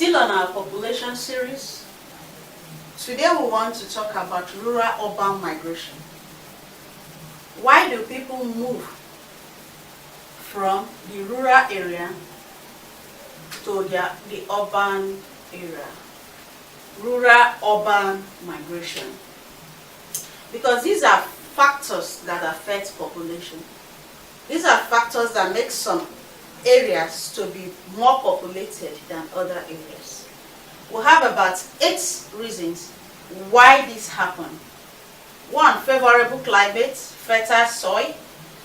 Still on our population series, today we want to talk about rural-urban migration. Why do people move from the rural area to the urban area? Rural-urban migration. Because these are factors that affect population. These are factors that make some areas to be more populated than other areas. We have about 8 reasons why this happened. 1, favorable climate, fertile soil,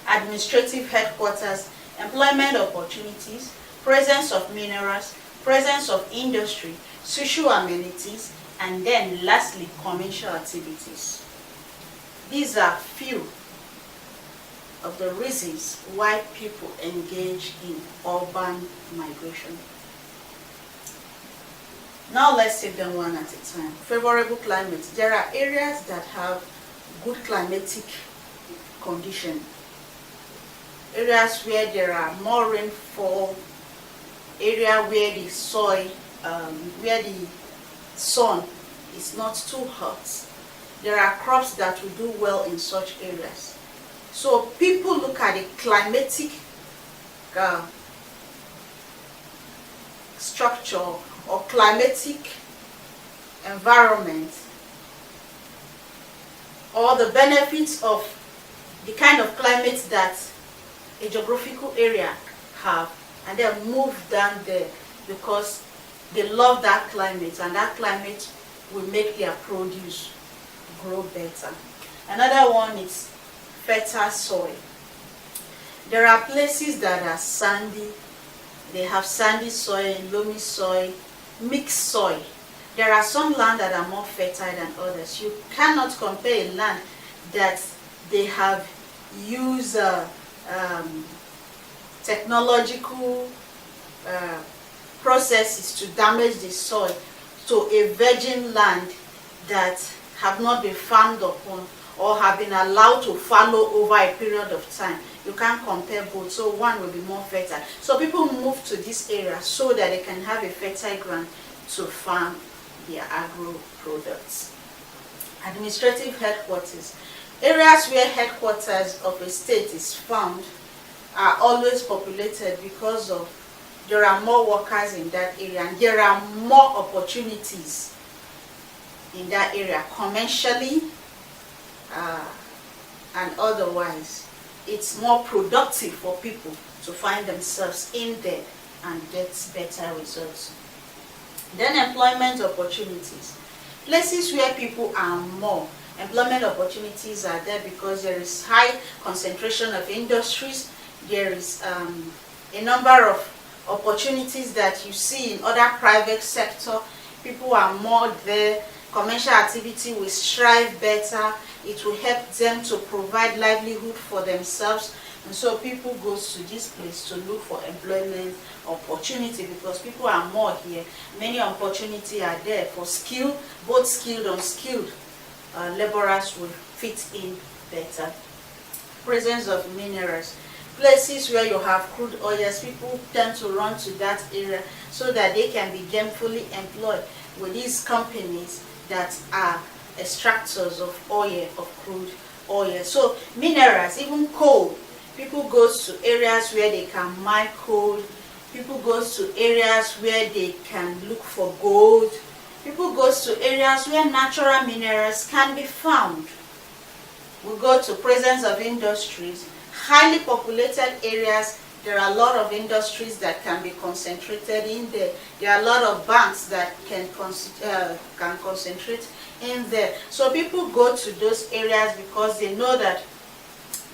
administrative headquarters, employment opportunities, presence of minerals, presence of industry, social amenities, and then lastly, commercial activities. These are few of the reasons why people engage in urban migration. Now let's take them one at a time. Favorable climate. There are areas that have good climatic condition. Areas where there are more rainfall, area where the soil, where the sun is not too hot. There are crops that will do well in such areas. So people look at the climatic structure or climatic environment or the benefits of the kind of climate that a geographical area have, and then move down there because they love that climate, and that climate will make their produce grow better. Another one is fertile soil. There are places that are sandy. They have sandy soil, loamy soil, mixed soil. There are some land that are more fertile than others. You cannot compare a land that they have used technological processes to damage the soil to a virgin land that have not been farmed upon or have been allowed to fallow over a period of time. You can't compare both, so one will be more fertile. So people move to this area so that they can have a fertile ground to farm their agro products. Administrative headquarters. Areas where headquarters of a state is found are always populated because of there are more workers in that area and there are more opportunities in that area commercially and otherwise. It's more productive for people to find themselves in there and get better results. Then employment opportunities. Places where people are more, employment opportunities are there because there is high concentration of industries. There is a number of opportunities that you see in other private sector. People are more there. Commercial activity will strive better. It will help them to provide livelihood for themselves. And so people go to this place to look for employment opportunity because people are more here. Many opportunities are there for skilled, both skilled and unskilled laborers will fit in better. Presence of minerals. Places where you have crude oils, people tend to run to that area so that they can be gainfully employed with these companies that are extractors of oil, of crude oil. So minerals, even coal, people go to areas where they can mine coal. People go to areas where they can look for gold. People go to areas where natural minerals can be found. We go to presence of industries. Highly populated areas, there are a lot of industries that can be concentrated in there. There are a lot of banks that can concentrate in there. So people go to those areas because they know that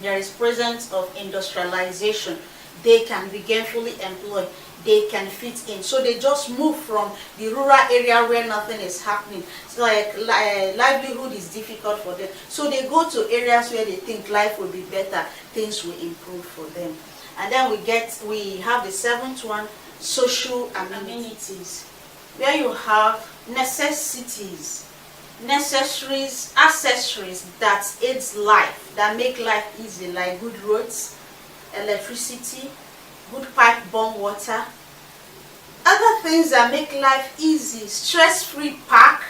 there is presence of industrialization. They can be gainfully employed. They can fit in. So they just move from the rural area where nothing is happening. So livelihood is difficult for them. So they go to areas where they think life will be better, things will improve for them. And then we have the 7th one, social amenities, where you have necessities, necessaries, accessories that aids life, that make life easy, like good roads, electricity, good pipe-borne water, other things that make life easy: stress-free park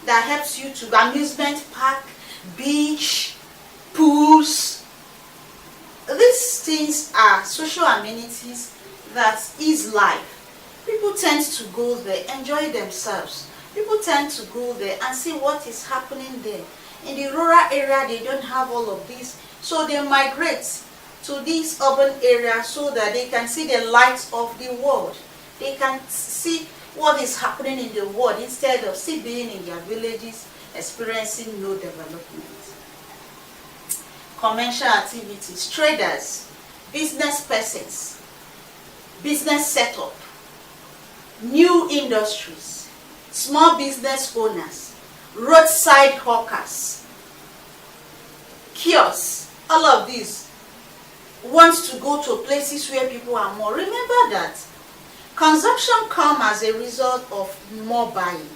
that helps you to amusement park, beach, pools. These things are social amenities that ease life. People tend to go there, enjoy themselves. People tend to go there and see what is happening there. In the rural area, they don't have all of this, so they migrate to these urban areas so that they can see the lights of the world. They can see what is happening in the world instead of still being in their villages experiencing no development. Commercial activities: traders, business persons, business setup, new industries, small business owners, roadside hawkers, kiosks. All of these wants to go to places where people are more. Remember that consumption comes as a result of more buying,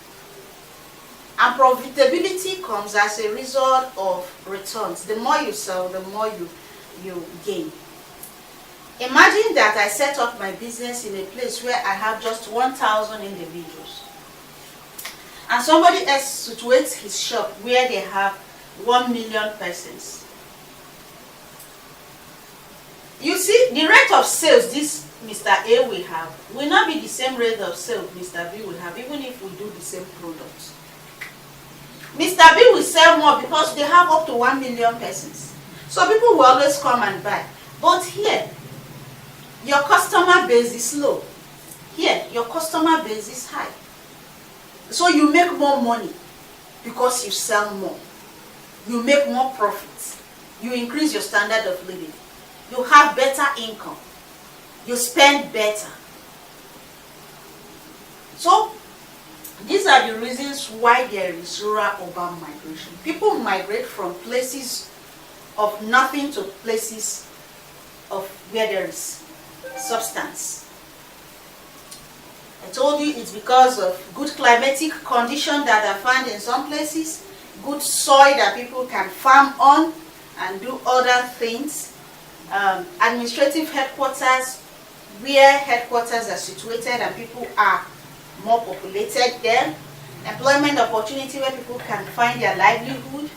and profitability comes as a result of returns. The more you sell, the more you gain. Imagine that I set up my business in a place where I have just 1,000 individuals, and somebody else situates his shop where they have 1 million persons. You see, the rate of sales this Mr. A will have will not be the same rate of sale Mr. B will have, even if we do the same product. Mr. B will sell more because they have up to 1 million persons. So people will always come and buy. But here, your customer base is low. Here, your customer base is high. So you make more money because you sell more. You make more profits. You increase your standard of living. You have better income. You spend better. So these are the reasons why there is rural-urban migration. People migrate from places of nothing to places of where there is substance. I told you it's because of good climatic conditions that are found in some places, good soil that people can farm on and do other things, administrative headquarters where headquarters are situated and people are more populated there, employment opportunity where people can find their livelihood,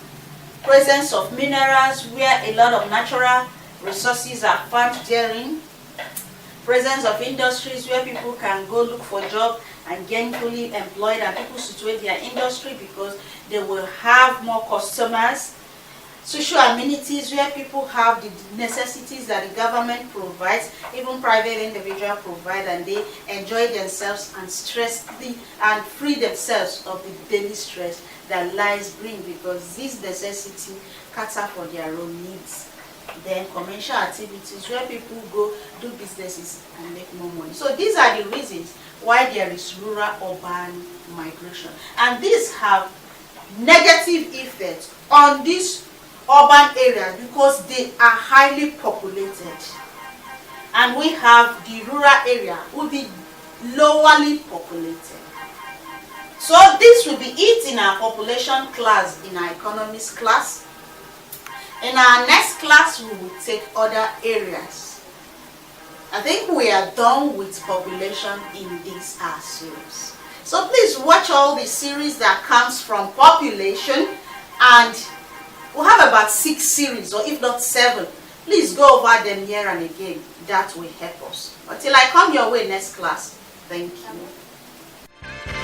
presence of minerals where a lot of natural resources are found therein, presence of industries where people can go look for job and gainfully employed, and people situate their industry because they will have more customers, social amenities where people have the necessities that the government provides, even private individuals provide, and they enjoy themselves and and free themselves of the daily stress that lives bring, because this necessity cater for their own needs. Then commercial activities where people go do businesses and make more money. So these are the reasons why there is rural-urban migration, and these have negative effects on these urban areas because they are highly populated, and we have the rural area will be lowerly populated. So this will be it in our population class, in our economics class. In our next class, we will take other areas. I think we are done with population in this series. So please watch all the series that comes from population, and we'll have about 6 series, or if not 7. Please go over them here and again. That will help us. Until I come your way next class, thank you.